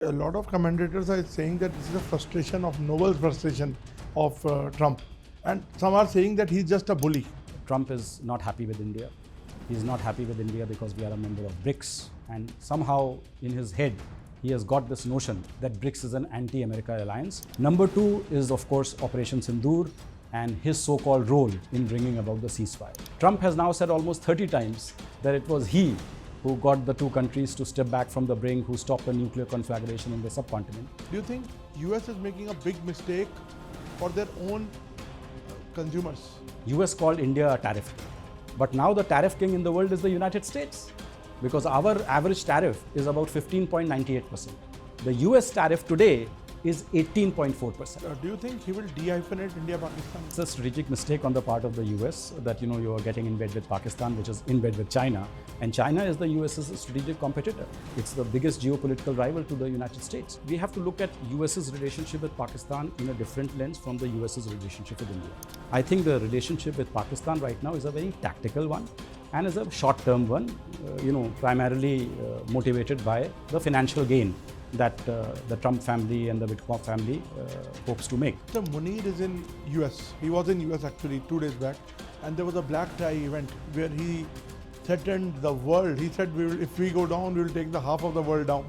A lot of commentators are saying that this is a frustration of noble frustration of Trump, and some are saying that he's just a bully. Trump is not happy with India. He's not happy with India because we are a member of BRICS, and somehow in his head he has got this notion that BRICS is an anti-America alliance. Number two is of course Operation Sindoor and his so-called role in bringing about the ceasefire. Trump has now said almost 30 times that it was he who got the two countries to step back from the brink, who stopped the nuclear conflagration in the subcontinent. Do you think US is making a big mistake for their own consumers? US called India a tariff king. But now the tariff king in the world is the United States, because our average tariff is about 15.98%. The US tariff today is 18.4%. Do you think he will de-hyphenate India-Pakistan? It's a strategic mistake on the part of the US that you are getting in bed with Pakistan, which is in bed with China, and China is the US's strategic competitor. It's the biggest geopolitical rival to the United States. We have to look at US's relationship with Pakistan in a different lens from the US's relationship with India. I think the relationship with Pakistan right now is a very tactical one and is a short-term one, primarily motivated by the financial gain that the Trump family and the Diplomat family hopes to make. So Munir is in US. He was in US actually 2 days back, and there was a black tie event where he threatened the world. He said, if we go down, we will take the half of the world down.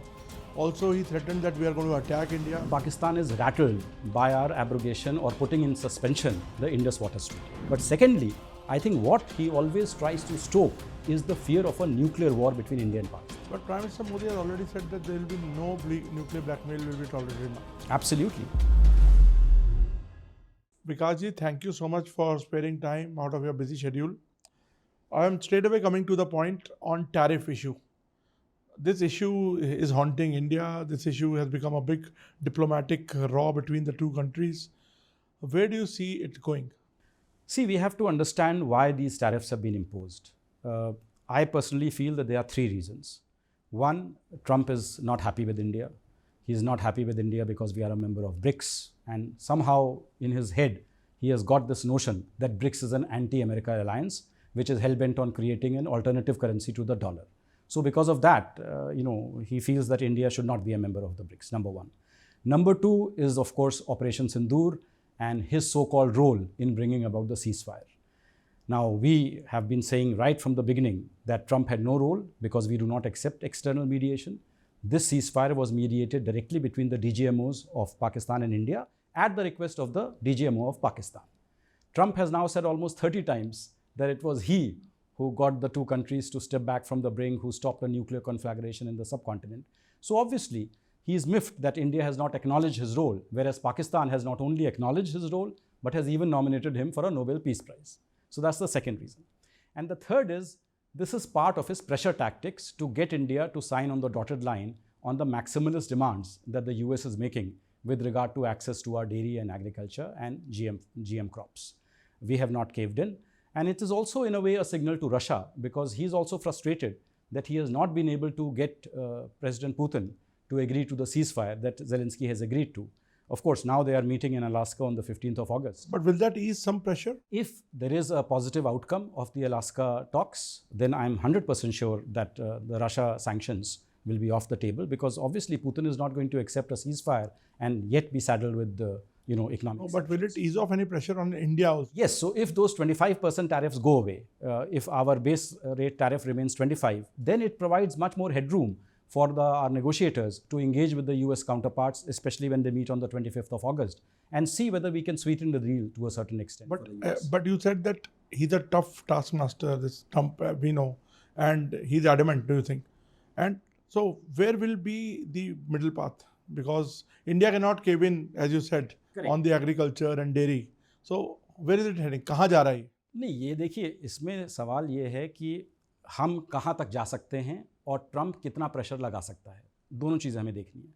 Also, he threatened that we are going to attack India. Pakistan is rattled by our abrogation or putting in suspension the Indus Water Treaty. But secondly, I think what he always tries to stoke is the fear of a nuclear war between India and Pakistan. But Prime Minister Modi has already said that there will be no nuclear blackmail will be tolerated now. Absolutely. Vikasji, thank you so much for sparing time out of your busy schedule. I am straight away coming to the point on tariff issue. This issue is haunting India. This issue has become a big diplomatic row between the two countries. Where do you see it going? See, we have to understand why these tariffs have been imposed. I personally feel that there are three reasons. One, Trump is not happy with India. He is not happy with India because we are a member of BRICS, and somehow in his head he has got this notion that BRICS is an anti-America alliance, which is hell-bent on creating an alternative currency to the dollar. So because of that, he feels that India should not be a member of the BRICS, number one. Number two is, of course, Operation Sindoor and his so-called role in bringing about the ceasefire. Now, we have been saying right from the beginning that Trump had no role because we do not accept external mediation. This ceasefire was mediated directly between the DGMOs of Pakistan and India at the request of the DGMO of Pakistan. Trump has now said almost 30 times that it was he who got the two countries to step back from the brink, who stopped the nuclear conflagration in the subcontinent. So obviously, he is miffed that India has not acknowledged his role, whereas Pakistan has not only acknowledged his role, but has even nominated him for a Nobel Peace Prize. So that's the second reason. And the third is, this is part of his pressure tactics to get India to sign on the dotted line on the maximalist demands that the US is making with regard to access to our dairy and agriculture and GM crops. We have not caved in. And it is also in a way a signal to Russia, because he is also frustrated that he has not been able to get President Putin to agree to the ceasefire that Zelensky has agreed to. Of course, now they are meeting in Alaska on the 15th of August. But will that ease some pressure? If there is a positive outcome of the Alaska talks, then I'm 100% sure that the Russia sanctions will be off the table, because obviously Putin is not going to accept a ceasefire and yet be saddled with the economic But will it ease off any pressure on India also? Yes. So if those 25% tariffs go away, if our base rate tariff remains 25, then it provides much more headroom for our negotiators to engage with the US counterparts, especially when they meet on the 25th of August, and see whether we can sweeten the deal to a certain extent. But you said that he's a tough taskmaster, this Trump, we know, and he's adamant, do you think? And so where will be the middle path? Because India cannot cave in, as you said, Correct, on the agriculture and dairy. So where is it heading? कहाँ जा रहा है? नहीं, ये देखिए, इसमें सवाल ये है कि हम कहाँ तक जा सकते हैं और ट्रंप कितना प्रेशर लगा सकता है। दोनों चीज़ें हमें देखनी है।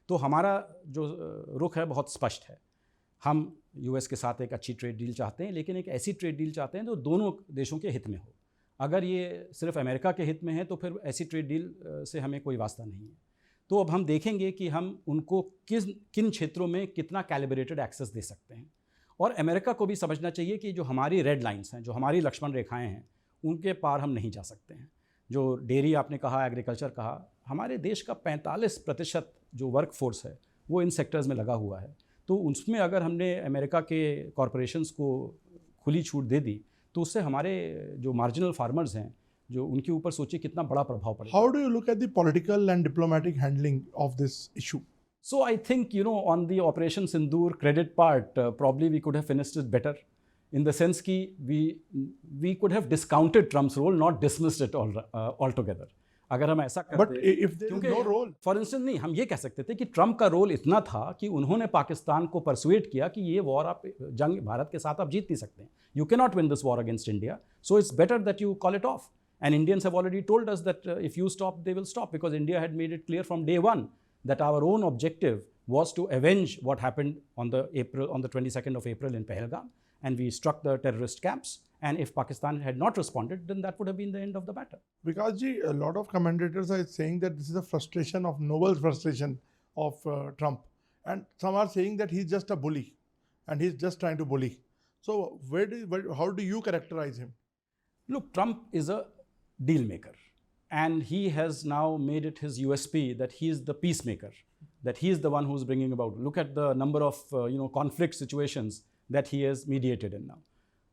तो हमारा जो रुख है बहुत स्पष्ट है। हम यूएस के साथ एक अच्छी ट्रेड डील चाहते हैं, लेकिन एक ऐसी ट्रेड डील चाहते हैं जो दोनों देशों के हित में हो। अगर ये सिर्फ अमेरिका के हित में है तो फिर ऐसी ट्रेड डील से हमें कोई वास्ता नहीं है। तो अब हम देखेंगे कि हम उनको किन क्षेत्रों में कितना कैलिब्रेटेड एक्सेस दे सकते हैं। और अमेरिका को भी समझना चाहिए कि जो हमारी रेड लाइंस हैं, जो हमारी लक्ष्मण रेखाएं हैं, उनके पार हम नहीं जा सकते हैं। जो डेयरी आपने कहा, एग्रीकल्चर कहा, हमारे देश का 45% जो वर्क फोर्स है वो इन सेक्टर्स में लगा हुआ है, तो उसमें अगर हमने अमेरिका के कॉरपोरेशंस को खुली छूट दे दी तो उससे हमारे जो मार्जिनल फार्मर्स हैं जो उनके ऊपर सोचिए कितना बड़ा प्रभाव पड़ेगा. How do you look at the political and diplomatic handling of this issue? So I think, on the Operation Sindoor credit part, probably we could have finished it better, in the sense कि we could have discounted Trump's role, not dismissed it altogether. अगर हम ऐसा करते, But if there is no role, for instance नहीं, हम ये कह सकते थे कि ट्रंप का रोल इतना था कि उन्होंने पाकिस्तान को परसुएट किया कि ये वॉर आप जंग भारत के साथ आप जीत नहीं सकते हैं. You can not win this war against India, so it's better that you call it of. And Indians have already told us that if you stop, they will stop, because India had made it clear from day one that our own objective was to avenge what happened on the 22nd of April in Pahalgam, and we struck the terrorist camps. And if Pakistan had not responded, then that would have been the end of the matter. because a lot of commentators are saying that this is a frustration of noble frustration of Trump, and some are saying that he's just a bully, and he's just trying to bully. So how do you characterize him? Look, Trump is a deal maker, and he has now made it his USP that he is the peacemaker, that he is the one who's bringing about. Look at the number of conflict situations that he has mediated in now,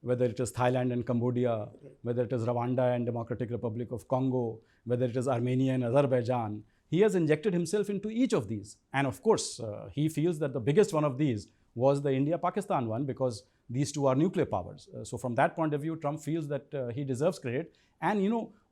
whether it is Thailand and Cambodia, whether it is Rwanda and Democratic Republic of Congo, whether it is Armenia and Azerbaijan. He has injected himself into each of these, and of course he feels that the biggest one of these was the India-Pakistan one, because these two are nuclear powers. So from that point of view, Trump feels that he deserves credit. And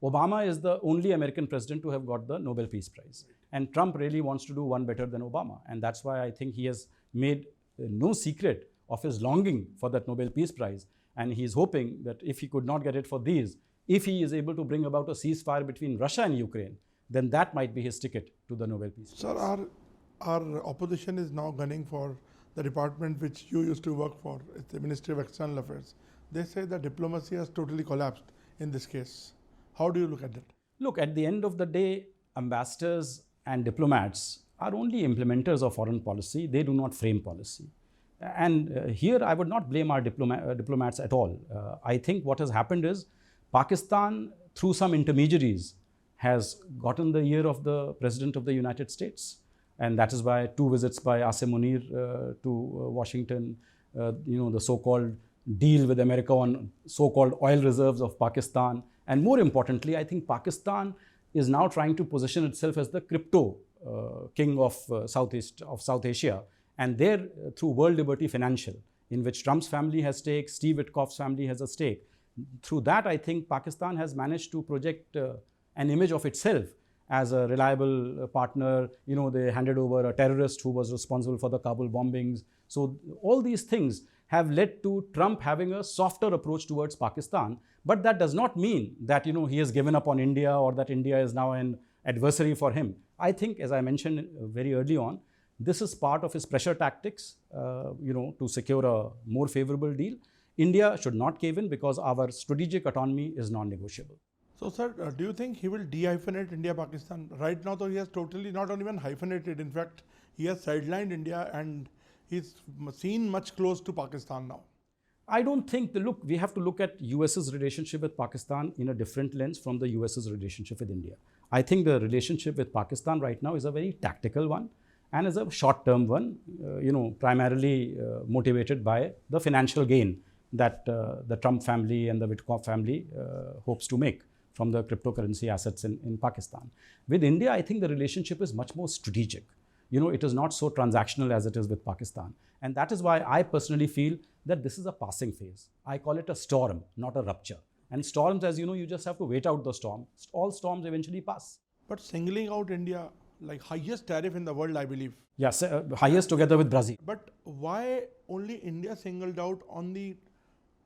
Obama is the only American president to have got the Nobel Peace Prize. And Trump really wants to do one better than Obama. And that's why I think he has made no secret of his longing for that Nobel Peace Prize. And he is hoping that if he could not get it for these, if he is able to bring about a ceasefire between Russia and Ukraine, then that might be his ticket to the Nobel Peace Prize. Sir, our opposition is now gunning for the department which you used to work for. It's the Ministry of External Affairs. They say that diplomacy has totally collapsed in this case. How do you look at it? Look, at the end of the day, ambassadors and diplomats are only implementers of foreign policy. They do not frame policy. And here I would not blame our diplomats at all. I think what has happened is Pakistan, through some intermediaries, has gotten the ear of the President of the United States. And that is why 2 visits by Asim Munir to Washington, the so-called deal with America on so-called oil reserves of Pakistan. And more importantly, I think Pakistan is now trying to position itself as the crypto king of South Asia. And there, through World Liberty Financial, in which Trump's family has stake, Steve Witkoff's family has a stake. Through that, I think Pakistan has managed to project an image of itself as a reliable partner. They handed over a terrorist who was responsible for the Kabul bombings. So all these things have led to Trump having a softer approach towards Pakistan. But that does not mean that he has given up on India, or that India is now an adversary for him. I think, as I mentioned very early on, this is part of his pressure tactics, to secure a more favorable deal. India should not cave in, because our strategic autonomy is non-negotiable. So, sir, do you think he will de-hyphenate India-Pakistan? Right now, though, he has totally not even hyphenated. In fact, he has sidelined India, and he's seen much close to Pakistan now. I don't think, we have to look at US's relationship with Pakistan in a different lens from the US's relationship with India. I think the relationship with Pakistan right now is a very tactical one, and is a short-term one, primarily motivated by the financial gain that the Trump family and the Witkoff family hopes to make from the cryptocurrency assets in Pakistan. With India, I think the relationship is much more strategic. It is not so transactional as it is with Pakistan. And that is why I personally feel that this is a passing phase. I call it a storm, not a rupture. And storms, as you just have to wait out the storm. All storms eventually pass. But singling out India, like highest tariff in the world, I believe. Yes, highest together with Brazil. But why only India singled out on the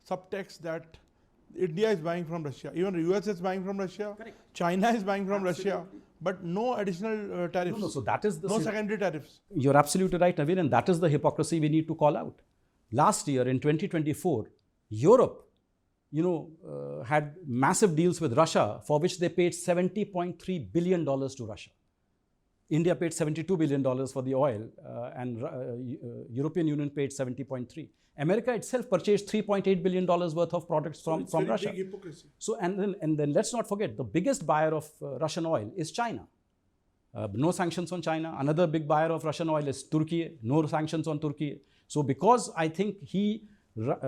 subtext that India is buying from Russia? Even the US is buying from Russia. Correct. China is buying from Russia. But no additional tariffs. No, so that is the... No secondary tariffs. You're absolutely right, Naveen, and that is the hypocrisy we need to call out. Last year, in 2024, Europe, had massive deals with Russia, for which they paid $70.3 billion to Russia. India paid $72 billion for the oil, and European Union paid 70.3. America itself purchased $3.8 billion worth of products from Russia. Big hypocrisy. So, and then let's not forget, the biggest buyer of Russian oil is China. No sanctions on China. Another big buyer of Russian oil is Turkey. No sanctions on Turkey. So because I think he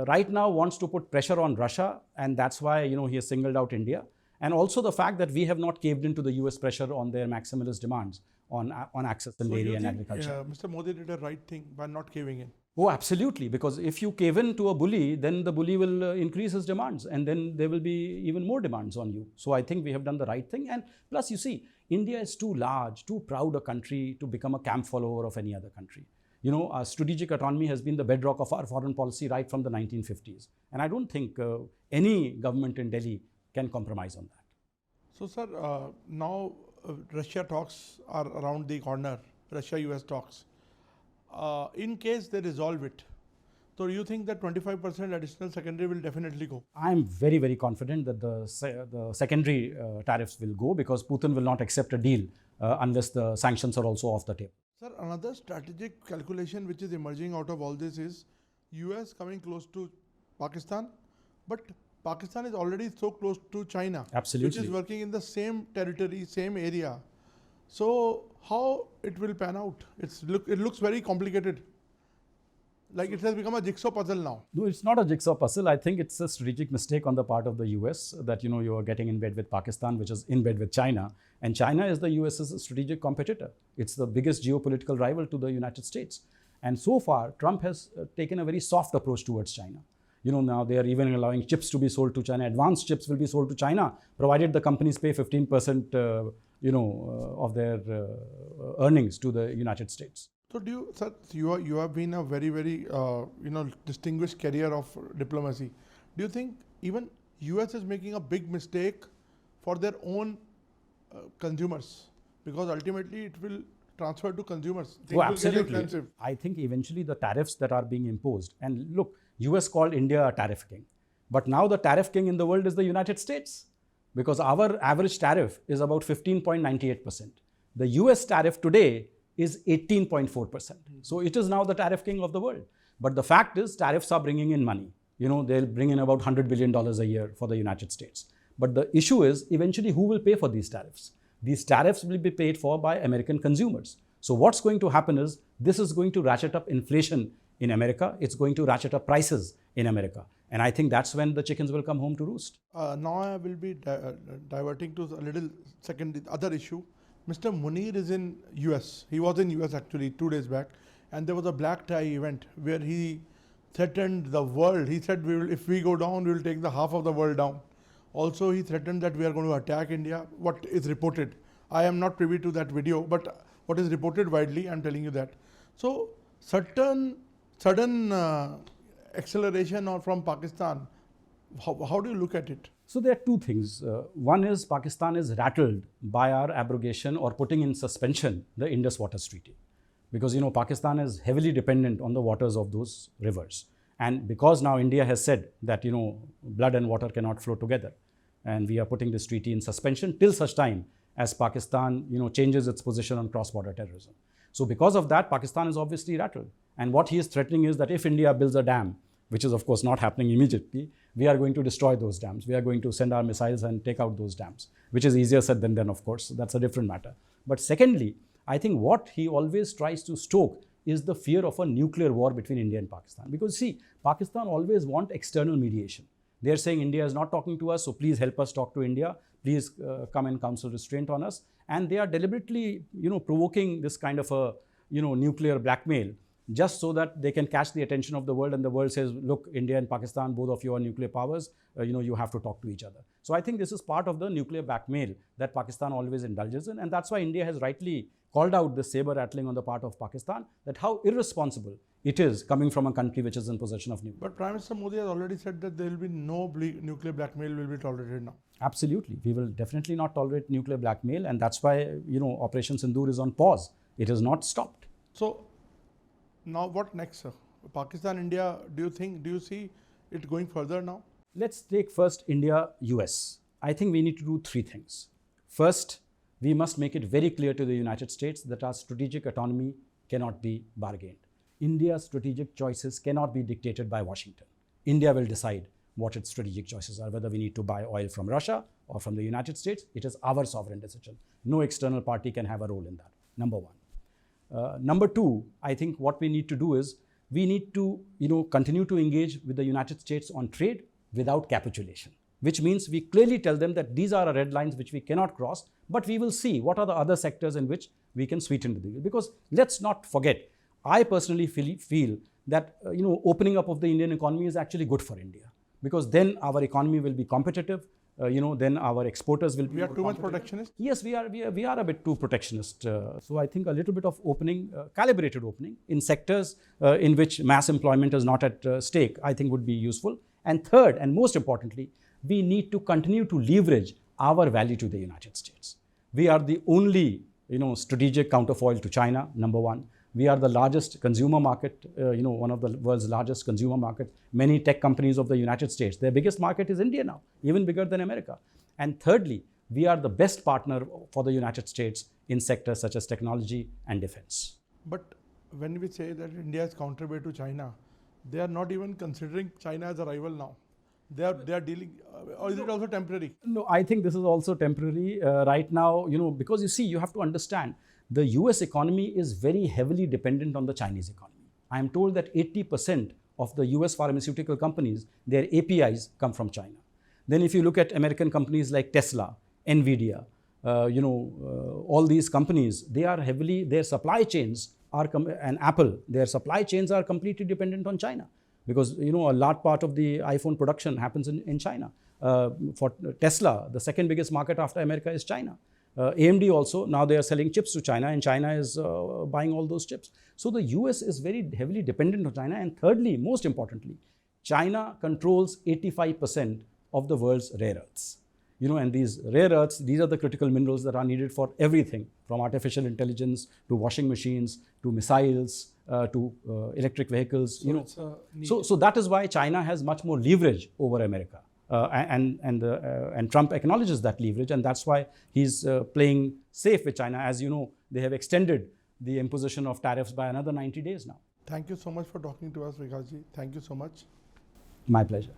right now wants to put pressure on Russia, and that's why he has singled out India, and also the fact that we have not caved into the US pressure on their maximalist demands on access to dairy and agriculture. Mr. Modi did a right thing by not caving in. Oh, absolutely. Because if you cave in to a bully, then the bully will increase his demands, and then there will be even more demands on you. So I think we have done the right thing. And plus, you see, India is too large, too proud a country to become a camp follower of any other country. Our strategic autonomy has been the bedrock of our foreign policy right from the 1950s. And I don't think any government in Delhi can compromise on that. So, sir, now Russia talks are around the corner, Russia-US talks. In case they resolve it, so you think that 25% additional secondary will definitely go? I'm very, very confident that the secondary tariffs will go, because Putin will not accept a deal unless the sanctions are also off the table. Sir, another strategic calculation which is emerging out of all this is US coming close to Pakistan, but Pakistan is already so close to China. Absolutely. Which is working in the same territory, same area. So how it will pan out? It looks very complicated. Like it has become a jigsaw puzzle now. No, it's not a jigsaw puzzle. I think it's a strategic mistake on the part of the US that you are getting in bed with Pakistan, which is in bed with China. And China is the US's strategic competitor. It's the biggest geopolitical rival to the United States. And so far, Trump has taken a very soft approach towards China. Now they are even allowing chips to be sold to China. Advanced chips will be sold to China, provided the companies pay 15% of their earnings to the United States. So sir, you have been a very, very distinguished career of diplomacy. Do you think even US is making a big mistake for their own consumers? Because ultimately it will transfer to consumers. Oh, absolutely. I think eventually the tariffs that are being imposed, and look, US called India a tariff king, but now the tariff king in the world is the United States, because our average tariff is about 15.98%. The US tariff today is 18.4%. So it is now the tariff king of the world. But the fact is, tariffs are bringing in money. They'll bring in about $100 billion a year for the United States. But the issue is, eventually, who will pay for these tariffs? These tariffs will be paid for by American consumers. So what's going to happen is, this is going to ratchet up inflation in America. It's going to ratchet up prices in America. And I think that's when the chickens will come home to roost. Now I will be diverting to a little second other issue. Mr. Munir is in US. He was in US actually 2 days back, and there was a black tie event where he threatened the world. He said, if we go down, we will take the half of the world down. Also, he threatened that we are going to attack India. What is reported? I am not privy to that video, but what is reported widely, I'm telling you that. So, sudden acceleration from Pakistan, how do you look at it? So there are two things. One is, Pakistan is rattled by our abrogation or putting in suspension the Indus Waters Treaty. Because Pakistan is heavily dependent on the waters of those rivers. And because now India has said that blood and water cannot flow together, and we are putting this treaty in suspension till such time as Pakistan changes its position on cross-border terrorism. So because of that, Pakistan is obviously rattled. And what he is threatening is that if India builds a dam, which is of course not happening immediately, we are going to destroy those dams. We are going to send our missiles and take out those dams, which is easier said than done, of course. That's a different matter. But secondly, I think what he always tries to stoke is the fear of a nuclear war between India and Pakistan. Because see, Pakistan always want external mediation. They're saying India is not talking to us, so please help us talk to India. Please come and counsel restraint on us. And they are deliberately, provoking this kind of a, nuclear blackmail, just so that they can catch the attention of the world, and the world says, look, India and Pakistan, both of you are nuclear powers, you have to talk to each other. So I think this is part of the nuclear blackmail that Pakistan always indulges in, and that's why India has rightly called out the saber rattling on the part of Pakistan, that how irresponsible it is coming from a country which is in possession of nuclear. But Prime Minister Modi has already said that there will be no nuclear blackmail will be tolerated now. Absolutely. We will definitely not tolerate nuclear blackmail, and that's why, Operation Sindoor is on pause. It is not stopped. So now what next, sir? Pakistan, India, do you see it going further now? Let's take first India, US. I think we need to do three things. First, we must make it very clear to the United States that our strategic autonomy cannot be bargained. India's strategic choices cannot be dictated by Washington. India will decide what its strategic choices are, whether we need to buy oil from Russia or from the United States. It is our sovereign decision. No external party can have a role in that, number one. Number two, I think what we need to do is we need to continue to engage with the United States on trade without capitulation, which means we clearly tell them that these are our red lines which we cannot cross, but we will see what are the other sectors in which we can sweeten the deal. Because let's not forget, I personally feel that opening up of the Indian economy is actually good for India, because then our economy will be competitive. Then our exporters will be. We are too much protectionist? Yes, we are a bit too protectionist. So I think a little bit of opening, calibrated opening in sectors in which mass employment is not at stake, I think would be useful. And third, and most importantly, we need to continue to leverage our value to the United States. We are the only strategic counterfoil to China, number one. We are the largest consumer market, one of the world's largest consumer market. Many tech companies of the United States, their biggest market is India now, even bigger than America. And thirdly, we are the best partner for the United States in sectors such as technology and defense. But when we say that India is counterweight to China, they are not even considering China as a rival now. They are dealing, or is it also temporary? No, I think this is also temporary right now, because you see, you have to understand, the US economy is very heavily dependent on the Chinese economy. I am told that 80% of the US pharmaceutical companies, their APIs come from China. Then if you look at American companies like Tesla, Nvidia, all these companies, they are heavily, their supply chains are, and Apple, their supply chains are completely dependent on China. Because a large part of the iPhone production happens in China. For Tesla, the second biggest market after America is China. AMD also, now they are selling chips to China, and China is buying all those chips. So the US is very heavily dependent on China. And thirdly, most importantly, China controls 85% of the world's rare earths. And these rare earths, these are the critical minerals that are needed for everything, from artificial intelligence to washing machines to missiles to electric vehicles. So that is why China has much more leverage over America. And Trump acknowledges that leverage, and that's why he's playing safe with China. As you know, they have extended the imposition of tariffs by another 90 days now. Thank you so much for talking to us, Vikasji. Thank you so much. My pleasure.